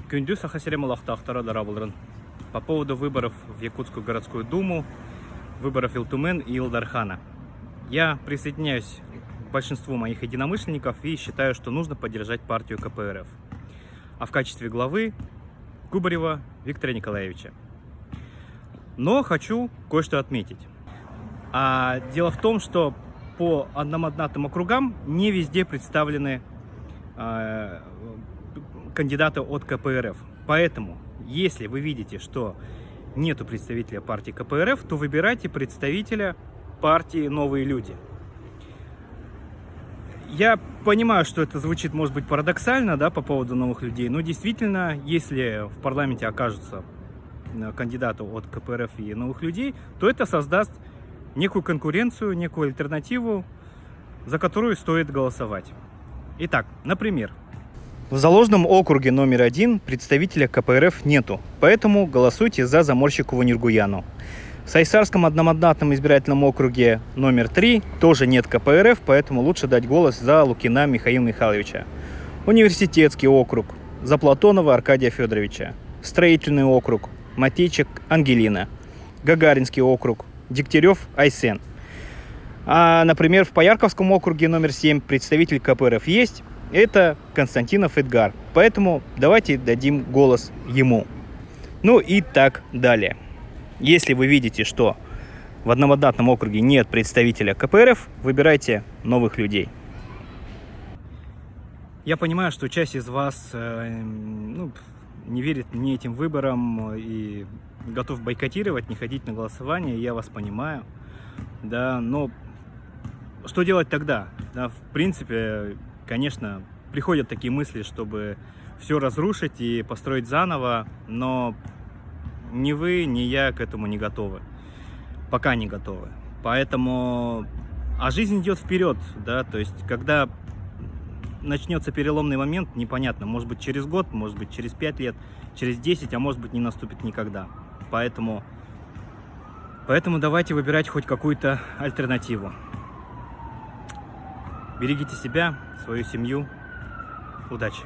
Күндү Сахасеремалахтахтара Дарабылрын. По поводу выборов в Якутскую городскую думу, выборов Илтумен и Илдархана. Я присоединяюсь к большинству моих единомышленников и считаю, что нужно поддержать партию КПРФ. А в качестве главы Кубарева Виктора Николаевича. Но хочу кое-что отметить. Дело в том, что по одномандатным округам не везде представлены кандидаты от КПРФ. Поэтому, если вы видите, что нету представителя партии КПРФ, то выбирайте представителя партии «Новые люди». Я понимаю, что это звучит, может быть, парадоксально, да, по поводу новых людей, но действительно, если в парламенте окажутся кандидаты от КПРФ и новых людей, то это создаст некую конкуренцию, некую альтернативу, за которую стоит голосовать. Итак, например, в Заложном округе номер 1 представителя КПРФ нету, поэтому голосуйте за Заморщикову Ниргуяну. В Сайсарском одномандатном избирательном округе номер 3 тоже нет КПРФ, поэтому лучше дать голос за Лукина Михаила Михайловича. Университетский округ за Платонова Аркадия Федоровича. Строительный округ Матейчик Ангелина. Гагаринский округ Дегтярев Айсен. Например, в Поярковском округе номер 7 представитель КПРФ есть. Это Константинов Эдгар. Поэтому давайте дадим голос ему. Ну и так далее. Если вы видите, что в одномандатном округе нет представителя КПРФ, выбирайте новых людей. Я понимаю, что часть из вас не верит ни этим выборам и готов бойкотировать, не ходить на голосование. Я вас понимаю. Да, но что делать тогда? Да, в принципе, конечно, приходят такие мысли, чтобы все разрушить и построить заново, но ни вы, ни я к этому не готовы. Пока не готовы. Поэтому... А жизнь идет вперед, да, то есть, когда начнется переломный момент, непонятно, может быть через год, может быть через 5 лет, через 10, а может быть не наступит никогда. Поэтому давайте выбирать хоть какую-то альтернативу. Берегите себя, свою семью. Удачи!